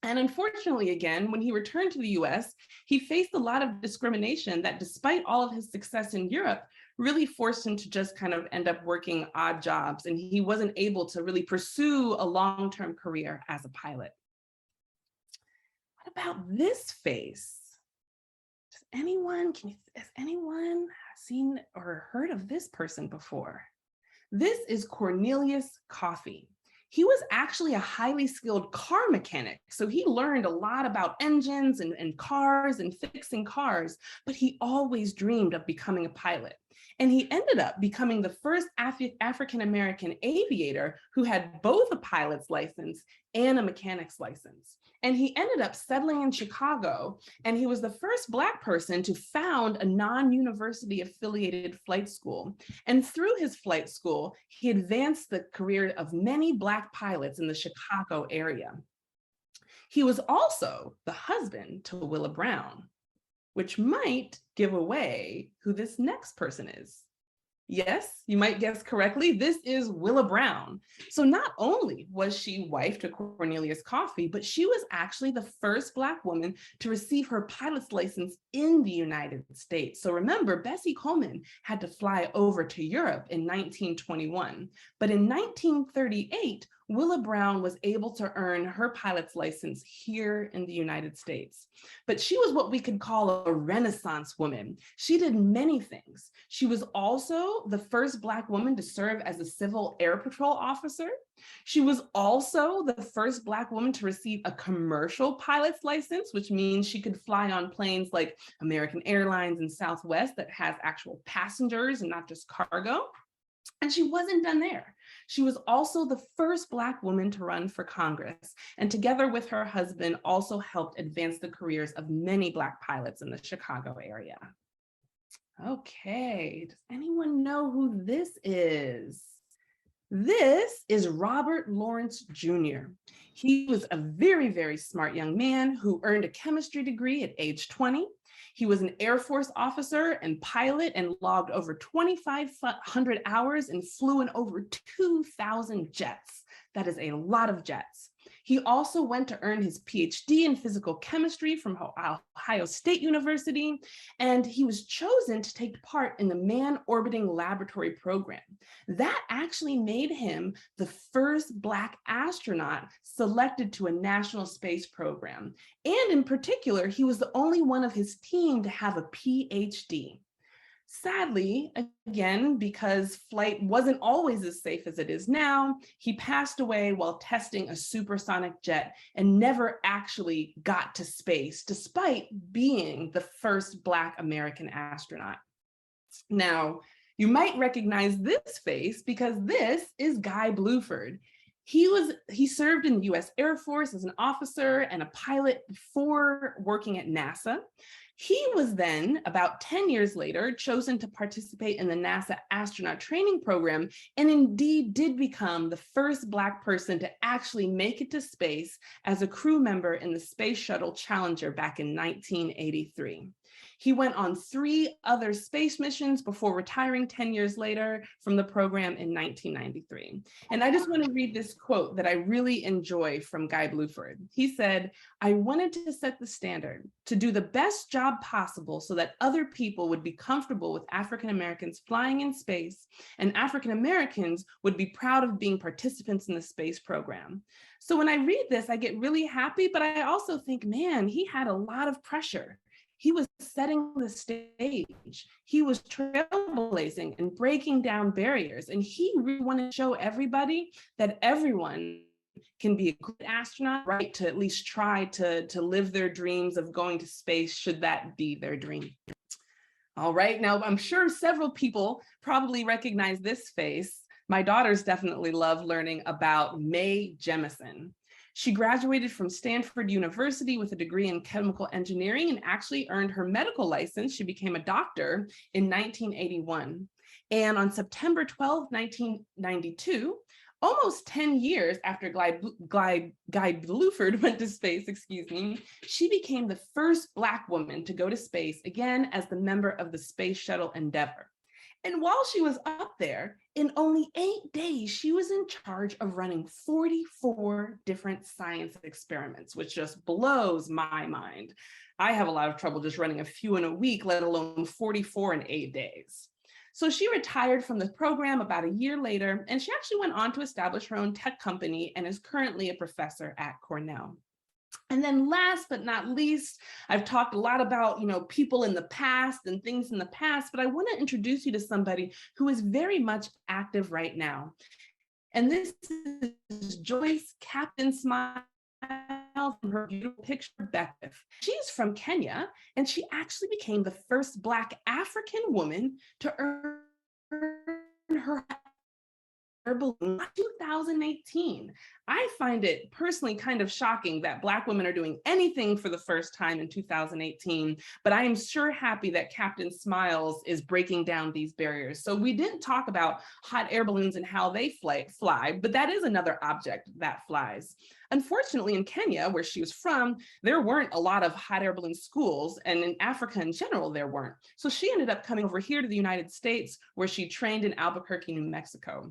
And unfortunately, again, when he returned to the US, he faced a lot of discrimination that, despite all of his success in Europe, really forced him to just kind of end up working odd jobs. And he wasn't able to really pursue a long-term career as a pilot. What about this face? Has anyone seen or heard of this person before? This is Cornelius Coffey. He was actually a highly skilled car mechanic. So he learned a lot about engines and cars and fixing cars, but he always dreamed of becoming a pilot. And he ended up becoming the first African-American aviator who had both a pilot's license and a mechanic's license. And he ended up settling in Chicago, and he was the first Black person to found a non-university affiliated flight school. And through his flight school, he advanced the career of many Black pilots in the Chicago area. He was also the husband to Willa Brown, which might give away who this next person is. Yes, you might guess correctly, this is Willa Brown. So not only was she wife to Cornelius Coffey, but she was actually the first Black woman to receive her pilot's license in the United States. So remember, Bessie Coleman had to fly over to Europe in 1921. But in 1938, Willa Brown was able to earn her pilot's license here in the United States. But she was what we could call a Renaissance woman. She did many things. She was also the first Black woman to serve as a Civil Air Patrol officer. She was also the first Black woman to receive a commercial pilot's license, which means she could fly on planes like American Airlines and Southwest that has actual passengers and not just cargo. And she wasn't done there. She was also the first Black woman to run for Congress, and together with her husband also helped advance the careers of many Black pilots in the Chicago area. Okay, does anyone know who this is? This is Robert Lawrence Jr. He was a very, very smart young man who earned a chemistry degree at age 20. He was an Air Force officer and pilot and logged over 2,500 hours and flew in over 2,000 jets. That is a lot of jets. He also went to earn his PhD in physical chemistry from Ohio State University, and he was chosen to take part in the Man Orbiting Laboratory Program. That actually made him the first Black astronaut selected to a national space program. And in particular, he was the only one of his team to have a PhD. Sadly, again, because flight wasn't always as safe as it is now, he passed away while testing a supersonic jet and never actually got to space, despite being the first Black American astronaut. Now, you might recognize this face because this is Guy Bluford. He served in the US Air Force as an officer and a pilot before working at NASA. He was then, about 10 years later, chosen to participate in the NASA astronaut training program, and indeed did become the first Black person to actually make it to space as a crew member in the Space Shuttle Challenger back in 1983. He went on 3 other space missions before retiring 10 years later from the program in 1993. And I just want to read this quote that I really enjoy from Guy Bluford. He said, "I wanted to set the standard, to do the best job possible so that other people would be comfortable with African Americans flying in space, and African Americans would be proud of being participants in the space program." So when I read this, I get really happy, but I also think, man, he had a lot of pressure. He was setting the stage. He was trailblazing and breaking down barriers. And he really wanted to show everybody that everyone can be a good astronaut, right? To at least try to live their dreams of going to space, should that be their dream. All right, now I'm sure several people probably recognize this face. My daughters definitely love learning about Mae Jemison. She graduated from Stanford University with a degree in chemical engineering and actually earned her medical license. She became a doctor in 1981. And on September 12, 1992, almost 10 years after Guy Bluford went to space, she became the first Black woman to go to space, again, as the member of the Space Shuttle Endeavour. And while she was up there, in only 8 days, she was in charge of running 44 different science experiments, which just blows my mind. I have a lot of trouble just running a few in a week, let alone 44 in 8 days. So she retired from the program about a year later, and she actually went on to establish her own tech company and is currently a professor at Cornell. And then last but not least, I've talked a lot about, people in the past and things in the past, but I want to introduce you to somebody who is very much active right now. And this is Joyce Captain Smile from her beautiful picture, Beckwith. She's from Kenya, and she actually became the first Black African woman to earn her balloon in 2018. I find it personally kind of shocking that Black women are doing anything for the first time in 2018, but I am sure happy that Captain Smiles is breaking down these barriers. So we didn't talk about hot air balloons and how they fly, but that is another object that flies. Unfortunately, in Kenya, where she was from, there weren't a lot of hot air balloon schools, and in Africa in general, there weren't. So she ended up coming over here to the United States, where she trained in Albuquerque, New Mexico.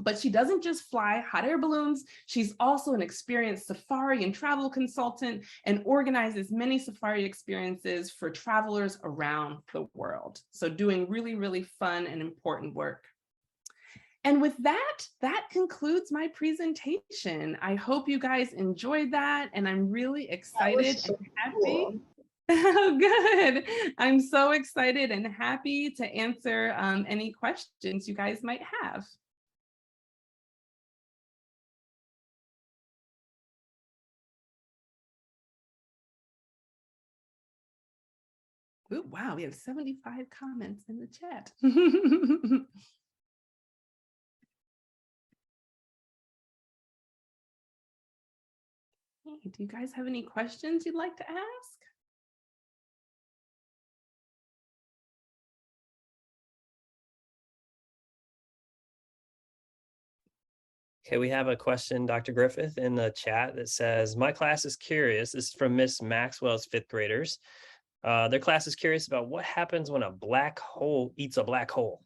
But she doesn't just fly hot air balloons. She's also an experienced safari and travel consultant and organizes many safari experiences for travelers around the world. So doing really, really fun and important work. And with that, that concludes my presentation. I hope you guys enjoyed that, and I'm really excited and happy. Cool. Oh, good. I'm so excited and happy to answer any questions you guys might have. Ooh, wow, we have 75 comments in the chat. Hey, do you guys have any questions you'd like to ask? Okay, we have a question, Dr. Griffith, in the chat that says, my class is curious. This is from Miss Maxwell's fifth graders. Their class is curious about what happens when a black hole eats a black hole.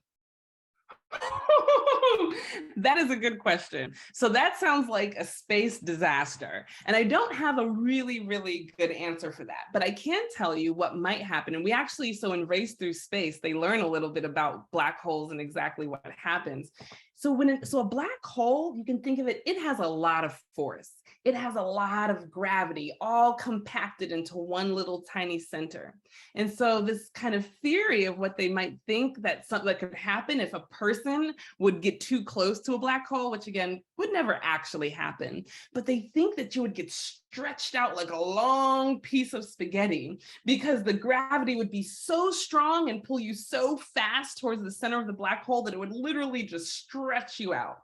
That is a good question. So that sounds like a space disaster. And I don't have a really, really good answer for that, but I can tell you what might happen. And we actually, so in Race Through Space, they learn a little bit about black holes and exactly what happens. So a black hole, you can think of it, it has a lot of force. It has a lot of gravity, all compacted into one little tiny center. And so this kind of theory of what they might think that something that could happen if a person would get too close to a black hole, which again, would never actually happen, but they think that you would get stretched out like a long piece of spaghetti because the gravity would be so strong and pull you so fast towards the center of the black hole that it would literally just stretch you out.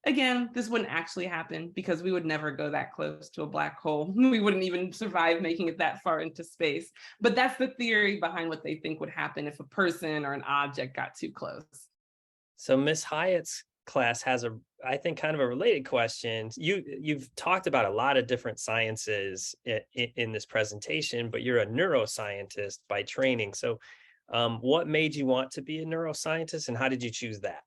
Again, this wouldn't actually happen because we would never go that close to a black hole. We wouldn't even survive making it that far into space. But that's the theory behind what they think would happen if a person or an object got too close. So Miss Hyatt's class has I think kind of a related question. You've talked about a lot of different sciences in this presentation, but you're a neuroscientist by training. So what made you want to be a neuroscientist, and how did you choose that?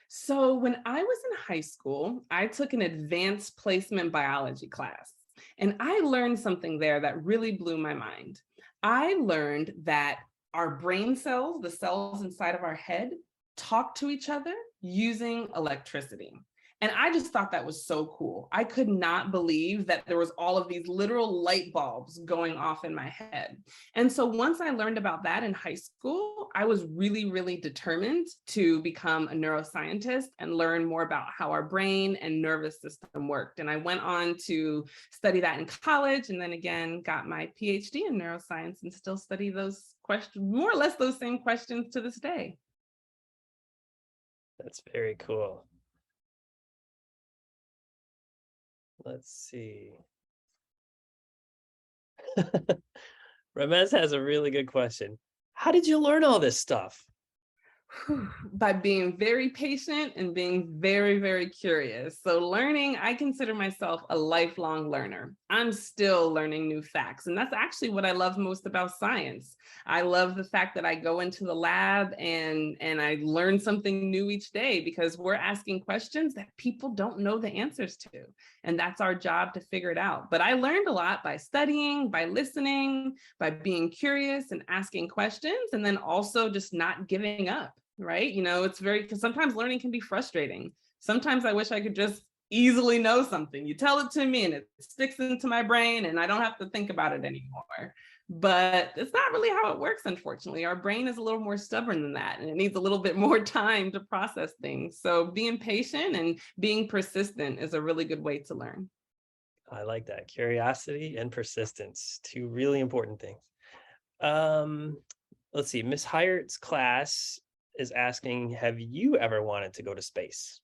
So when I was in high school, I took an advanced placement biology class, and I learned something there that really blew my mind. I learned that our brain cells, the cells inside of our head, talk to each other using electricity. And I just thought that was so cool. I could not believe that there was all of these literal light bulbs going off in my head. And so once I learned about that in high school, I was really, really determined to become a neuroscientist and learn more about how our brain and nervous system worked. And I went on to study that in college, and then again, got my PhD in neuroscience and still study those questions, more or less those same questions to this day. That's very cool. Let's see. Ramez has a really good question. How did you learn all this stuff? By being very patient and being very, very curious. So learning, I consider myself a lifelong learner. I'm still learning new facts. And that's actually what I love most about science. I love the fact that I go into the lab and I learn something new each day, because we're asking questions that people don't know the answers to. And that's our job to figure it out. But I learned a lot by studying, by listening, by being curious and asking questions, and then also just not giving up. Right? You know, it's very, because sometimes learning can be frustrating. Sometimes I wish I could just easily know something. You tell it to me and it sticks into my brain and I don't have to think about it anymore. But it's not really how it works, unfortunately. Our brain is a little more stubborn than that, and it needs a little bit more time to process things. So being patient and being persistent is a really good way to learn. I like that. Curiosity and persistence, two really important things. Let's see. Miss Hyatt's class is asking, have you ever wanted to go to space?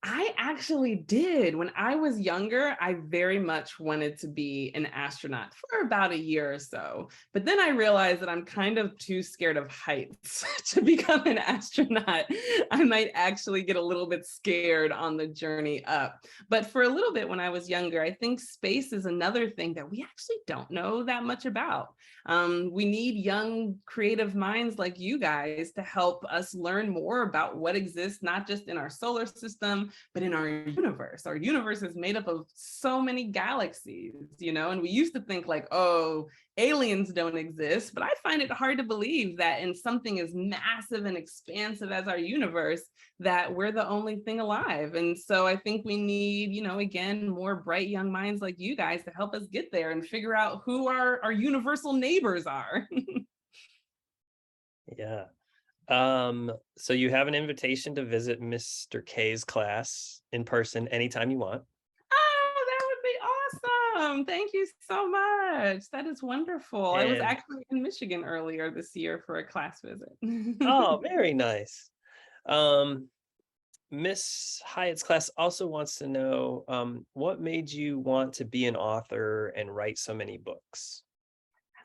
I actually did. When I was younger, I very much wanted to be an astronaut for about a year or so. But then I realized that I'm kind of too scared of heights to become an astronaut. I might actually get a little bit scared on the journey up. But for a little bit when I was younger, I think space is another thing that we actually don't know that much about. We need young, creative minds like you guys to help us learn more about what exists, not just in our solar system, but in our universe. Our universe is made up of so many galaxies, you know, and we used to think like, oh, aliens don't exist, but I find it hard to believe that in something as massive and expansive as our universe, that we're the only thing alive. And so I think we need, you know, again, more bright young minds like you guys to help us get there and figure out who our universal neighbors are. Yeah. So you have an invitation to visit Mr. K's class in person anytime you want. Oh, that would be awesome. Thank you so much. That is wonderful. I was And actually in Michigan earlier this year for a class visit. oh, very nice. Miss Hyatt's class also wants to know, what made you want to be an author and write so many books?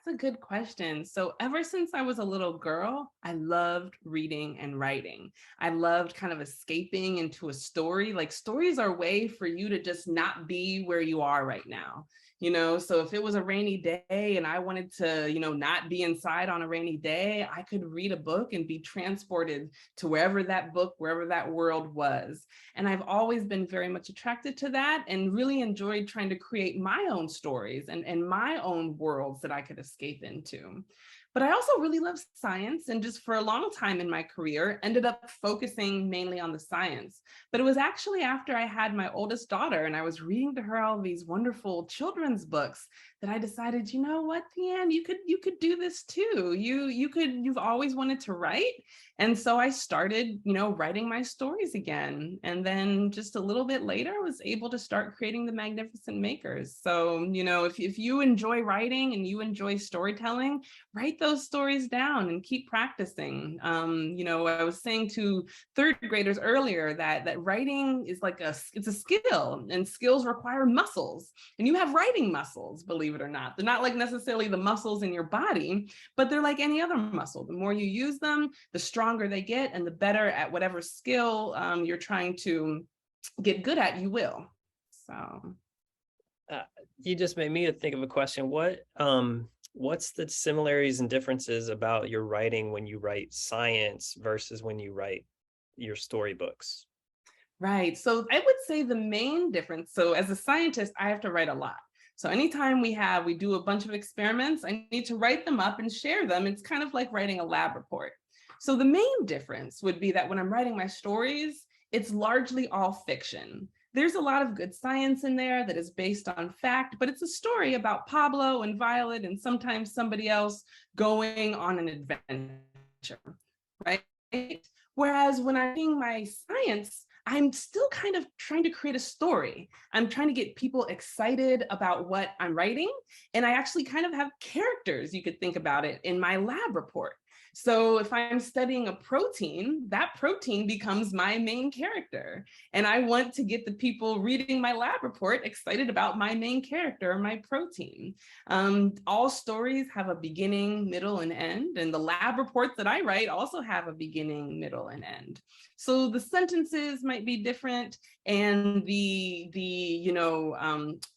That's a good question. So ever since I was a little girl, I loved reading and writing. I loved kind of escaping into a story. Like stories are a way for you to just not be where you are right now. You know, so if it was a rainy day and I wanted to, you know, not be inside on a rainy day, I could read a book and be transported to wherever that book, wherever that world was. And I've always been very much attracted to that and really enjoyed trying to create my own stories and my own worlds that I could escape into. But I also really love science, and just for a long time in my career, ended up focusing mainly on the science. But it was actually after I had my oldest daughter and I was reading to her all these wonderful children's books that I decided, you know what, Deanne, you could do this too. You've always wanted to write. And so I started, you know, writing my stories again. And then just a little bit later, I was able to start creating the Magnificent Makers. So, you know, if you enjoy writing and you enjoy storytelling, write those stories down and keep practicing. You know, I was saying to third graders earlier that writing is like it's a skill, and skills require muscles, and you have writing muscles, believe it or not. They're not like necessarily the muscles in your body, but they're like any other muscle. The more you use them, the stronger they get, and the better at whatever skill you're trying to get good at, you will. So You just made me think of a question. What's the similarities and differences about your writing when you write science versus when you write your storybooks? right. So I would say the main difference. So as a scientist, I have to write a lot. So anytime we do a bunch of experiments, I need to write them up and share them. It's kind of like writing a lab report. So the main difference would be that when I'm writing my stories, it's largely all fiction. There's a lot of good science in there that is based on fact, but it's a story about Pablo and Violet and sometimes somebody else going on an adventure, right? Whereas when I'm doing my science, I'm still kind of trying to create a story. I'm trying to get people excited about what I'm writing. And I actually kind of have characters, you could think about it, in my lab report. So if I'm studying a protein, that protein becomes my main character. And I want to get the people reading my lab report excited about my main character or my protein. All stories have a beginning, middle, and end. And the lab reports that I write also have a beginning, middle, and end. So the sentences might be different, and the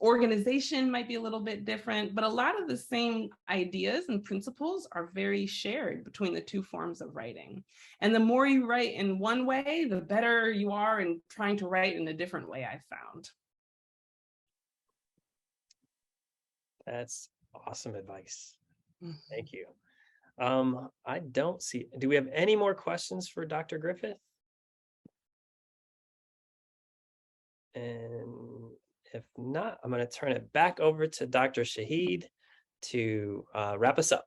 organization might be a little bit different, but a lot of the same ideas and principles are very shared between the two forms of writing. And the more you write in one way, the better you are in trying to write in a different way, I've found. That's awesome advice. Mhm. Thank you. I don't see, do we have any more questions for Dr. Griffith? And if not, I'm going to turn it back over to Dr. Shahid to wrap us up.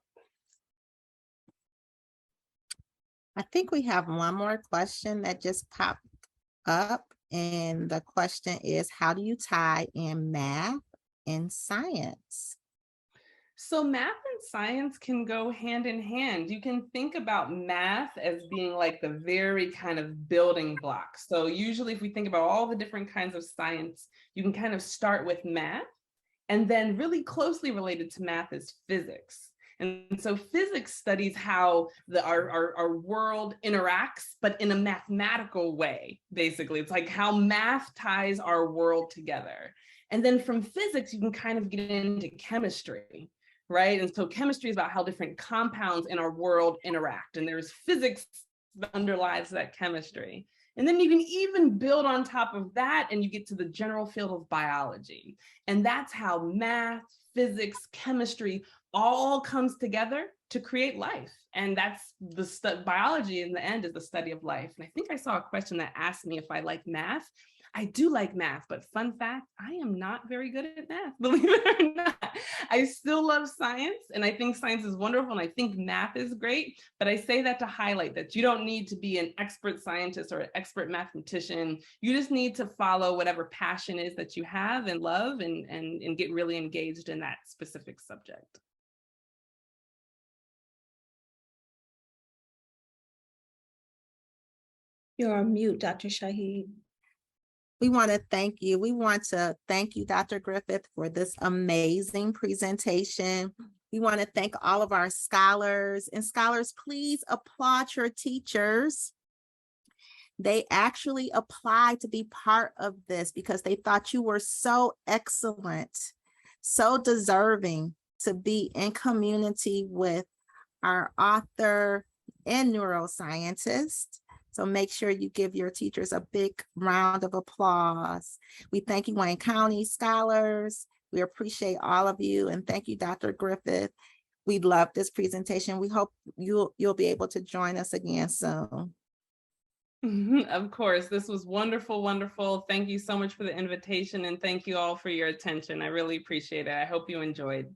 I think we have one more question that just popped up. And the question is, how do you tie in math and science? So math and science can go hand in hand. You can think about math as being like the very kind of building block. So usually if we think about all the different kinds of science, you can kind of start with math, and then really closely related to math is physics. And so physics studies how our world interacts, but in a mathematical way, basically. It's like how math ties our world together. And then from physics, you can kind of get into chemistry, right? And so chemistry is about how different compounds in our world interact. And there's physics that underlies that chemistry. And then you can even build on top of that and you get to the general field of biology. And that's how math, physics, chemistry all comes together to create life. And that's biology in the end is the study of life. And I think I saw a question that asked me if I like math. I do like math, but fun fact, I am not very good at math, believe it or not. I still love science, and I think science is wonderful, and I think math is great, but I say that to highlight that you don't need to be an expert scientist or an expert mathematician. You just need to follow whatever passion is that you have and love and get really engaged in that specific subject. You're on mute, Dr. Shahid. We want to thank you. We want to thank you, Dr. Griffith, for this amazing presentation. We want to thank all of our scholars. And scholars, please applaud your teachers. They actually applied to be part of this because they thought you were so excellent, so deserving to be in community with our author and neuroscientist. So make sure you give your teachers a big round of applause. We thank you, Wayne County scholars. We appreciate all of you. And thank you, Dr. Griffith. We love this presentation. We hope you'll be able to join us again soon. Of course, this was wonderful, wonderful. Thank you so much for the invitation, and thank you all for your attention. I really appreciate it. I hope you enjoyed.